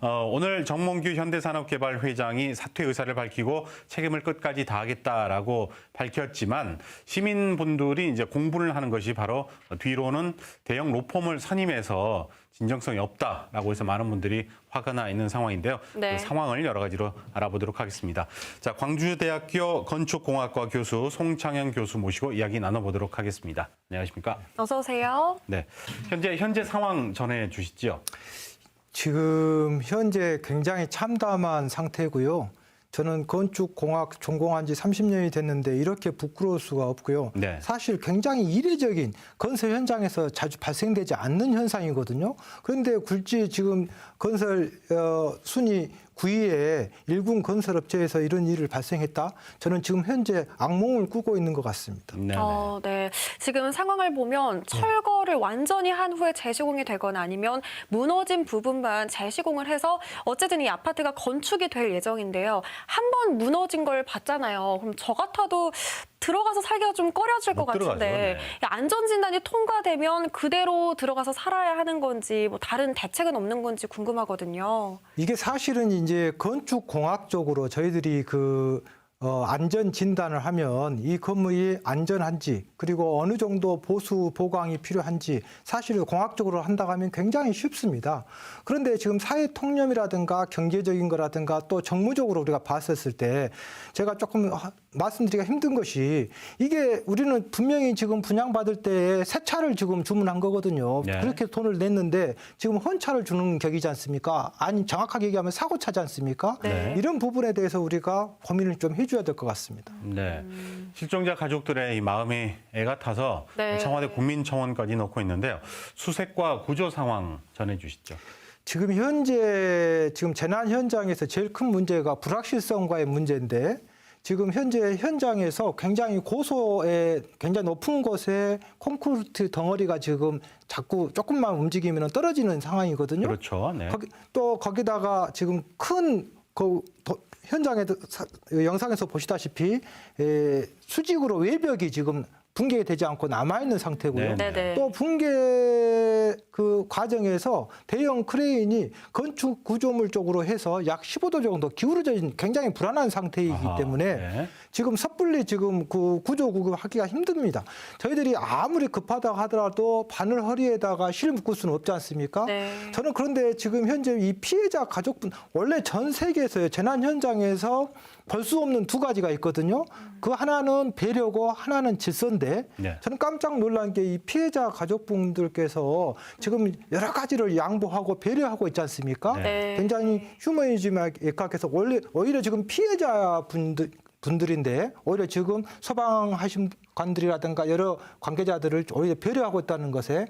오늘 정몽규 현대산업개발회장이 사퇴 의사를 밝히고 책임을 끝까지 다하겠다라고 밝혔지만 시민분들이 이제 공분을 하는 것이 바로 뒤로는 대형 로펌을 선임해서 진정성이 없다라고 해서 많은 분들이 화가 나 있는 상황인데요. 네. 그 상황을 여러 가지로 알아보도록 하겠습니다. 자, 광주대학교 건축공학과 교수 송창현 교수 모시고 이야기 나눠보도록 하겠습니다. 안녕하십니까? 어서 오세요. 네, 현재 상황 전해 주시죠. 지금 현재 굉장히 참담한 상태고요. 저는 건축공학 전공한 지 30년이 됐는데 이렇게 부끄러울 수가 없고요. 네. 사실 굉장히 이례적인 건설 현장에서 자주 발생되지 않는 현상이거든요. 그런데 굳이 지금 건설 순위 9위에 일군 건설업체에서 이런 일을 발생했다? 저는 지금 현재 악몽을 꾸고 있는 것 같습니다. 네. 네. 지금 상황을 보면 철거를 완전히 한 후에 재시공이 되거나 아니면 무너진 부분만 재시공을 해서 어쨌든 이 아파트가 건축이 될 예정인데요. 한 번 무너진 걸 봤잖아요. 그럼 저 같아도 들어가서 살기가 좀 꺼려질 것 같은데 안전진단이 통과되면 그대로 들어가서 살아야 하는 건지 뭐 다른 대책은 없는 건지 궁금하거든요. 이게 사실은 이제 건축공학적으로 저희들이 안전 진단을 하면 이 건물이 안전한지 그리고 어느 정도 보수 보강이 필요한지 사실 공학적으로 한다고 하면 굉장히 쉽습니다. 그런데 지금 사회 통념이라든가 경제적인 거라든가 또 정무적으로 우리가 봤었을 때 제가 조금 말씀드리기가 힘든 것이 이게 우리는 분명히 지금 분양받을 때 새 차를 지금 주문한 거거든요. 네. 그렇게 돈을 냈는데 지금 헌차를 주는 격이지 않습니까? 아니 정확하게 얘기하면 사고차지 않습니까? 네. 이런 부분에 대해서 우리가 고민을 좀 해줘야 될 것 같습니다. 네. 실종자 가족들의 이 마음이 애가 타서 네. 청와대 국민청원까지 넣고 있는데요. 수색과 구조 상황 전해 주시죠. 지금 현재 재난 현장에서 제일 큰 문제가 불확실성과의 문제인데 지금 현재 현장에서 굉장히 고소에 굉장히 높은 곳에 콘크리트 덩어리가 지금 자꾸 조금만 움직이면 떨어지는 상황이거든요. 그렇죠. 네. 거기다가 지금 큰 현장에도 영상에서 보시다시피 수직으로 외벽이 지금 붕괴되지 않고 남아있는 상태고요. 네네. 또 붕괴 그 과정에서 대형 크레인이 건축 구조물 쪽으로 해서 약 15도 정도 기울어져 있는 굉장히 불안한 상태이기 때문에 네. 지금 섣불리 지금 그 구조 구급하기가 힘듭니다. 저희들이 아무리 급하다고 하더라도 바늘 허리에다가 실 묶을 수는 없지 않습니까? 네. 저는 그런데 지금 현재 이 피해자 가족분 원래 전 세계에서요 재난 현장에서 볼 수 없는 두 가지가 있거든요. 그 하나는 배려고 하나는 질서인데 네. 저는 깜짝 놀란 게 이 피해자 가족분들께서 지금 여러 가지를 양보하고 배려하고 있지 않습니까? 네. 굉장히 휴머니즘에 입각해서 오히려 지금 피해자 분들인데 오히려 지금 소방하신 관들이라든가 여러 관계자들을 오히려 배려하고 있다는 것에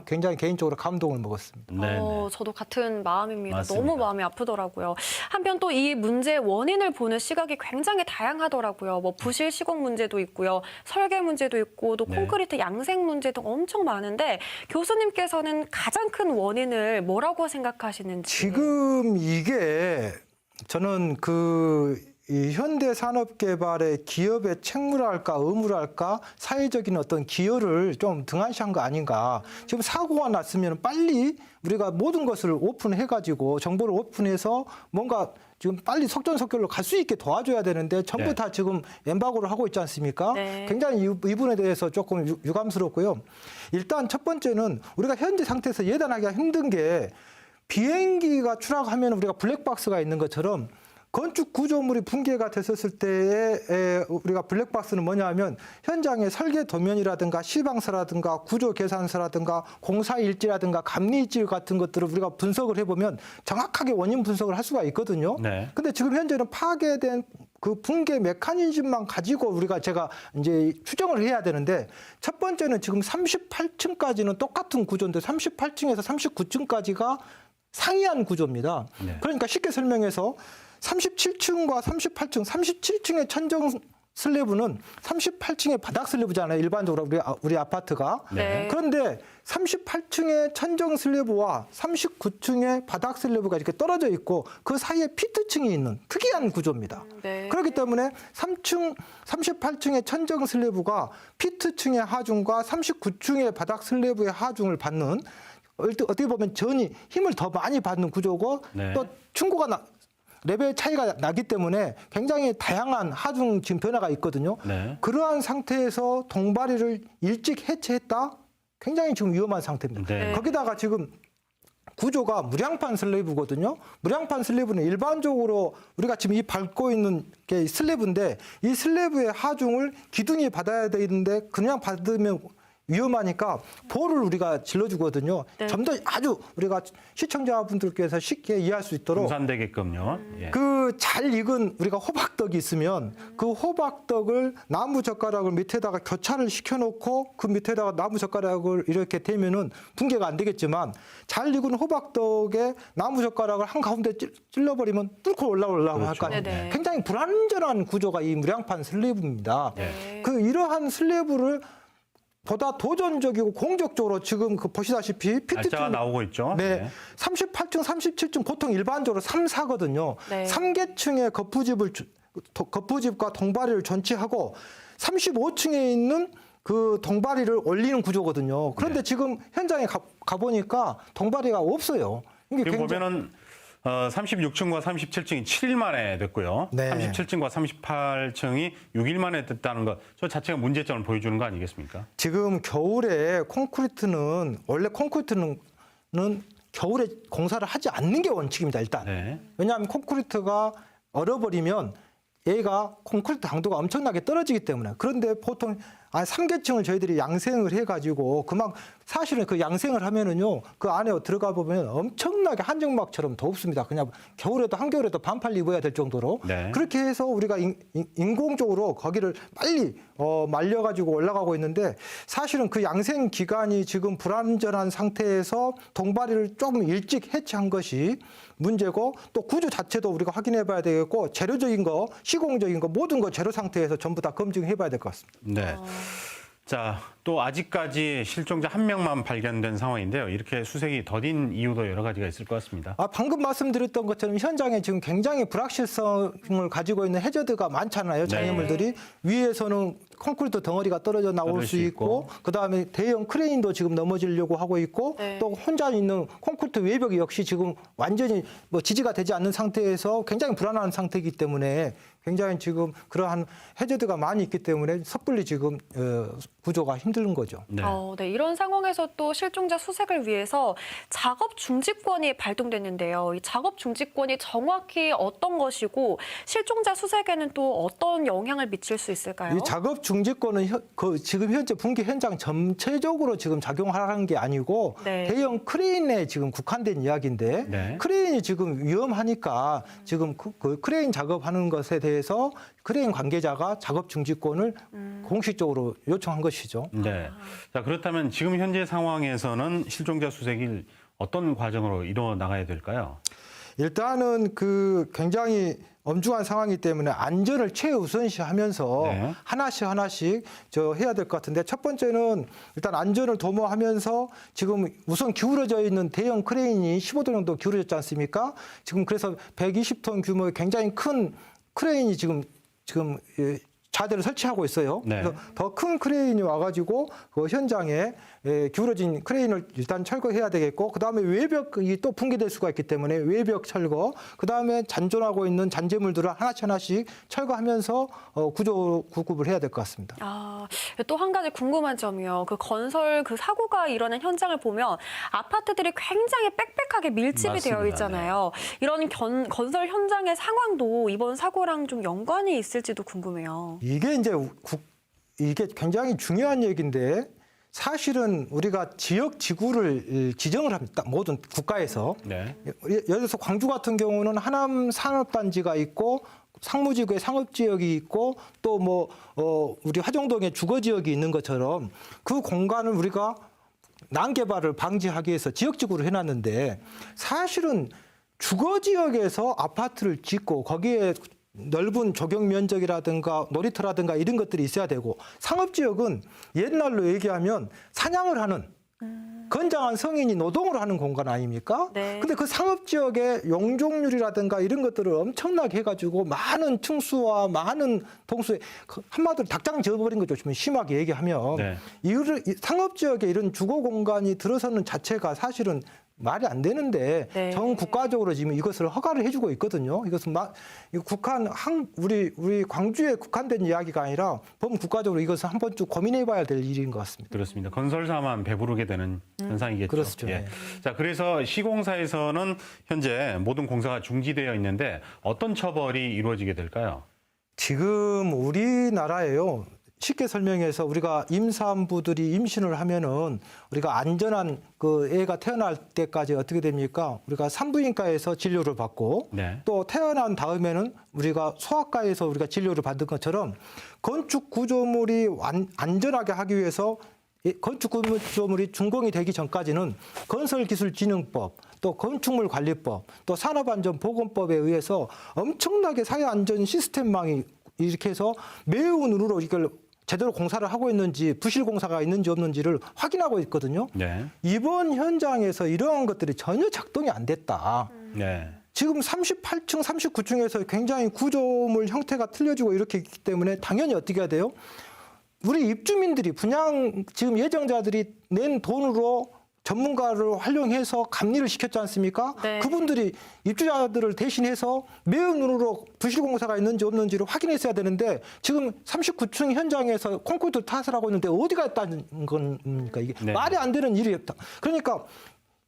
굉장히 개인적으로 감동을 먹었습니다. 네. 저도 같은 마음입니다. 맞습니다. 너무 마음이 아프더라고요. 한편 또 이 문제의 원인을 보는 시각이 굉장히 다양하더라고요. 뭐 부실 시공 문제도 있고요. 설계 문제도 있고 또 네. 콘크리트 양생 문제도 엄청 많은데 교수님께서는 가장 큰 원인을 뭐라고 생각하시는지. 지금 이게 저는 이 현대산업개발의 기업의 책무랄까 의무랄까 사회적인 어떤 기여를 좀 등한시한 거 아닌가. 지금 사고가 났으면 빨리 우리가 모든 것을 오픈해가지고 정보를 오픈해서 뭔가 지금 빨리 속전속결로 갈 수 있게 도와줘야 되는데 전부 네. 다 지금 엠바고를 하고 있지 않습니까? 네. 굉장히 이 부분에 대해서 조금 유감스럽고요. 일단 첫 번째는 우리가 현재 상태에서 예단하기가 힘든 게 비행기가 추락하면 우리가 블랙박스가 있는 것처럼 건축 구조물이 붕괴가 됐었을 때에 우리가 블랙박스는 뭐냐 하면 현장의 설계 도면이라든가 시방서라든가 구조 계산서라든가 공사 일지라든가 감리 일지 같은 것들을 우리가 분석을 해보면 정확하게 원인 분석을 할 수가 있거든요. 네. 근데 지금 현재는 파괴된 그 붕괴 메커니즘만 가지고 제가 이제 추정을 해야 되는데 첫 번째는 지금 38층까지는 똑같은 구조인데 38층에서 39층까지가 상이한 구조입니다. 네. 그러니까 쉽게 설명해서 37층과 38층, 37층의 천정 슬래브는 38층의 바닥 슬래브잖아요. 일반적으로 우리 아파트가. 네. 그런데 38층의 천정 슬래브와 39층의 바닥 슬래브가 이렇게 떨어져 있고 그 사이에 피트층이 있는 특이한 구조입니다. 네. 그렇기 때문에 38층의 천정 슬래브가 피트층의 하중과 39층의 바닥 슬래브의 하중을 받는 어떻게 보면 전이 힘을 더 많이 받는 구조고 네. 또 층고가 레벨 차이가 나기 때문에 굉장히 다양한 하중 지금 변화가 있거든요. 네. 그러한 상태에서 동바리를 일찍 해체했다? 굉장히 지금 위험한 상태입니다. 네. 거기다가 지금 구조가 무량판 슬래브거든요. 무량판 슬래브는 일반적으로 우리가 지금 이 밟고 있는 게 슬래브인데 이 슬래브의 하중을 기둥이 받아야 되는데 그냥 받으면 위험하니까 볼을 우리가 질러주거든요. 네. 좀 더 아주 우리가 시청자분들께서 쉽게 이해할 수 있도록 분산되게끔요. 예. 그 잘 익은 우리가 호박떡이 있으면 그 호박떡을 나무 젓가락을 밑에다가 교차를 시켜놓고 그 밑에다가 나무 젓가락을 이렇게 대면은 붕괴가 안 되겠지만 잘 익은 호박떡에 나무 젓가락을 한 가운데 찔러버리면 뚫고 올라오려고 그렇죠. 할까 네네. 굉장히 불안전한 구조가 이 무량판 슬래브입니다. 네. 그 이러한 슬래브를 보다 도전적이고 공격적으로 지금 그 보시다시피 날짜가 나오고 있죠. 네. 38층, 37층 보통 일반적으로 3, 4거든요. 네. 3계층의 거푸집과 동바리를 전치하고 35층에 있는 그 동바리를 올리는 구조거든요. 그런데 네. 지금 현장에 가보니까 동바리가 없어요. 이게 지금 굉장히- 보면은 36층과 37층이 7일 만에 됐고요. 네. 37층과 38층이 6일 만에 됐다는 것, 저 자체가 문제점을 보여주는 거 아니겠습니까? 지금 겨울에 원래 콘크리트는 겨울에 공사를 하지 않는 게 원칙입니다, 일단. 네. 왜냐하면 콘크리트가 얼어버리면 얘가 콘크리트 강도가 엄청나게 떨어지기 때문에. 그런데 보통 3계층을 저희들이 양생을 해가지고 사실은 그 양생을 하면은요 그 안에 들어가 보면 엄청나게 한정막처럼 덥습니다. 그냥 겨울에도 한겨울에도 반팔 입어야 될 정도로. 네. 그렇게 해서 우리가 인공적으로 거기를 빨리 말려가지고 올라가고 있는데 사실은 그 양생 기간이 지금 불안전한 상태에서 동바리를 조금 일찍 해체한 것이 문제고 또 구조 자체도 우리가 확인해 봐야 되겠고 재료적인 거, 시공적인 거 모든 거 재료 상태에서 전부 다 검증해 봐야 될 것 같습니다. 네. 자, 또 아직까지 실종자 한 명만 발견된 상황인데요. 이렇게 수색이 더딘 이유도 여러 가지가 있을 것 같습니다. 방금 말씀드렸던 것처럼 현장에 지금 굉장히 불확실성을 가지고 있는 해저드가 많잖아요. 장애물들이. 위에서는 콘크리트 덩어리가 떨어져 나올 떨어질 수 수 있고 그다음에 대형 크레인도 지금 넘어지려고 하고 있고 네. 또 혼자 있는 콘크리트 외벽이 역시 지금 완전히 지지가 되지 않는 상태에서 굉장히 불안한 상태이기 때문에 굉장히 지금 그러한 해저드가 많이 있기 때문에 섣불리 지금 구조가 힘든 거죠. 네. 네. 이런 상황에서 또 실종자 수색을 위해서 작업 중지권이 발동됐는데요. 이 작업 중지권이 정확히 어떤 것이고 실종자 수색에는 또 어떤 영향을 미칠 수 있을까요? 이 작업 중지권은 지금 현재 붕괴 현장 전체적으로 지금 작용하라는 게 아니고 네. 대형 크레인에 지금 국한된 이야기인데 네. 크레인이 지금 위험하니까 지금 그 크레인 작업하는 것에 대해서 크레인 관계자가 작업 중지권을 공식적으로 요청한 것이죠. 네. 자, 그렇다면 지금 현재 상황에서는 실종자 수색이 어떤 과정으로 이루어 나가야 될까요? 일단은 그 굉장히 엄중한 상황이기 때문에 안전을 최우선시하면서 네. 하나씩 해야 될 것 같은데 첫 번째는 일단 안전을 도모하면서 지금 우선 기울어져 있는 대형 크레인이 15도 정도 기울어졌지 않습니까? 지금 그래서 120톤 규모의 굉장히 큰 크레인이 지금 자대를 설치하고 있어요. 네. 그래서 더 큰 크레인이 와가지고 그 현장에 기울어진 크레인을 일단 철거해야 되겠고, 그 다음에 외벽이 또 붕괴될 수가 있기 때문에 외벽 철거, 그 다음에 잔존하고 있는 잔재물들을 하나씩 철거하면서 구급을 해야 될 것 같습니다. 또 한 가지 궁금한 점이요. 그 건설 그 사고가 일어난 현장을 보면 아파트들이 굉장히 빽빽하게 밀집이 맞습니다. 되어 있잖아요. 이런 건설 현장의 상황도 이번 사고랑 좀 연관이 있을지도 궁금해요. 이게 굉장히 중요한 얘기인데 사실은 우리가 지역 지구를 지정을 합니다. 모든 국가에서. 네. 예를 들어서 광주 같은 경우는 하남 산업단지가 있고 상무지구에 상업지역이 있고 또 우리 화정동에 주거지역이 있는 것처럼 그 공간을 우리가 난개발을 방지하기 위해서 지역지구를 해놨는데 사실은 주거지역에서 아파트를 짓고 거기에 넓은 조경 면적이라든가 놀이터라든가 이런 것들이 있어야 되고 상업지역은 옛날로 얘기하면 사냥을 하는 건장한 성인이 노동을 하는 공간 아닙니까? 네. 근데 그 상업지역의 용적률이라든가 이런 것들을 엄청나게 해가지고 많은 층수와 많은 동수에 한마디로 닭장 지어버린 거죠. 좀 심하게 얘기하면. 네. 이 상업지역에 이런 주거 공간이 들어서는 자체가 사실은 말이 안 되는데 네. 전 국가적으로 지금 이것을 허가를 해주고 있거든요. 이것은 우리 광주에 국한된 이야기가 아니라 범국가적으로 이것을 한 번쯤 고민해봐야 될 일인 것 같습니다. 그렇습니다. 건설사만 배부르게 되는 현상이겠죠. 그렇죠. 예. 네. 자, 그래서 시공사에서는 현재 모든 공사가 중지되어 있는데 어떤 처벌이 이루어지게 될까요? 지금 우리나라에요. 쉽게 설명해서 우리가 임산부들이 임신을 하면은 우리가 안전한 그 애가 태어날 때까지 어떻게 됩니까? 우리가 산부인과에서 진료를 받고 네. 또 태어난 다음에는 우리가 소아과에서 우리가 진료를 받은 것처럼 건축 구조물이 안전하게 하기 위해서 건축 구조물이 준공이 되기 전까지는 건설기술진흥법, 또 건축물관리법, 또 산업안전보건법에 의해서 엄청나게 사회안전 시스템망이 이렇게 해서 매우 눈으로 이걸 제대로 공사를 하고 있는지 부실 공사가 있는지 없는지를 확인하고 있거든요. 네. 이번 현장에서 이러한 것들이 전혀 작동이 안 됐다. 네. 지금 38층, 39층에서 굉장히 구조물 형태가 틀려지고 이렇게 있기 때문에 당연히 어떻게 해야 돼요? 우리 입주민들이 분양 지금 예정자들이 낸 돈으로 전문가를 활용해서 감리를 시켰지 않습니까? 네. 그분들이 입주자들을 대신해서 매우 눈으로 부실공사가 있는지 없는지를 확인했어야 되는데 지금 39층 현장에서 콘크리트 탓을 하고 있는데 어디가 있다는 겁니까? 이게 네. 말이 안 되는 일이었다. 그러니까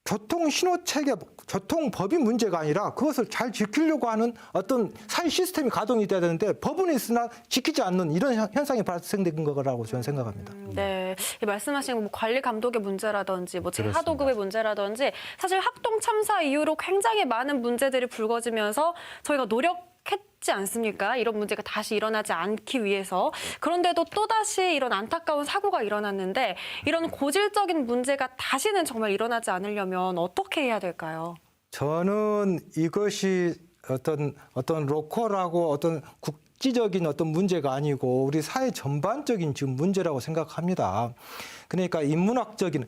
교통 신호 체계, 교통법이 문제가 아니라 그것을 잘 지키려고 하는 어떤 사회 시스템이 가동이 돼야 되는데 법은 있으나 지키지 않는 이런 현상이 발생된 거라고 저는 생각합니다. 네, 이 말씀하신 뭐 관리 감독의 문제라든지 뭐 그렇습니다. 재하도급의 문제라든지 사실 학동 참사 이후로 굉장히 많은 문제들이 불거지면서 저희가 노력했지 않습니까? 이런 문제가 다시 일어나지 않기 위해서. 그런데도 또다시 이런 안타까운 사고가 일어났는데 이런 고질적인 문제가 다시는 정말 일어나지 않으려면 어떻게 해야 될까요? 저는 이것이 어떤 로컬하고 어떤 국지적인 어떤 문제가 아니고 우리 사회 전반적인 지금 문제라고 생각합니다. 그러니까 인문학적인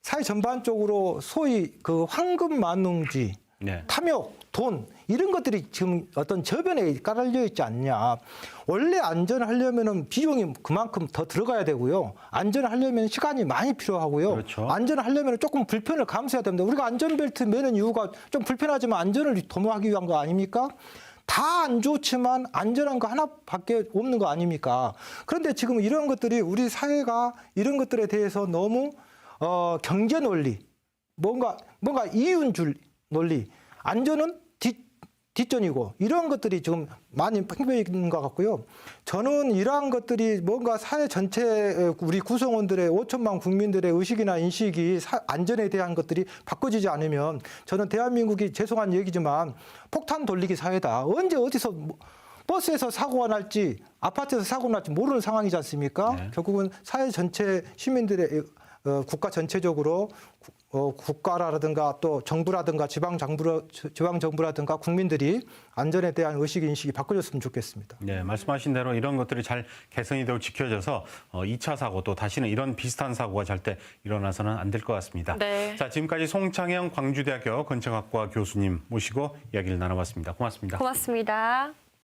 사회 전반적으로 소위 그 황금 만능주의, 네. 탐욕, 돈 이런 것들이 지금 어떤 저변에 깔려 있지 않냐. 원래 안전하려면은 비용이 그만큼 더 들어가야 되고요. 안전하려면 시간이 많이 필요하고요. 그렇죠. 안전하려면 조금 불편을 감수해야 됩니다. 우리가 안전벨트 매는 이유가 좀 불편하지만 안전을 도모하기 위한 거 아닙니까? 다 안 좋지만 안전한 거 하나밖에 없는 거 아닙니까? 그런데 지금 이런 것들이 우리 사회가 이런 것들에 대해서 너무 경제 논리, 뭔가 이윤줄 논리, 안전은 뒷전이고 이런 것들이 지금 많이 팽배인 것 같고요. 저는 이러한 것들이 뭔가 사회 전체 우리 구성원들의 5천만 국민들의 의식이나 인식이 안전에 대한 것들이 바꿔지지 않으면 저는 대한민국이 죄송한 얘기지만 폭탄 돌리기 사회다. 언제 어디서 버스에서 사고가 날지 아파트에서 사고가 날지 모르는 상황이지 않습니까? 네. 결국은 사회 전체 시민들의 국가 전체적으로 국가라든가 또 정부라든가 지방정부라든가 국민들이 안전에 대한 의식 인식이 바꿔졌으면 좋겠습니다. 네, 말씀하신 대로 이런 것들이 잘 개선이 되고 지켜져서 2차 사고 또 다시는 이런 비슷한 사고가 절대 일어나서는 안 될 것 같습니다. 네. 자, 지금까지 송창영 광주대학교 건축학과 교수님 모시고 이야기를 나눠봤습니다. 고맙습니다. 고맙습니다.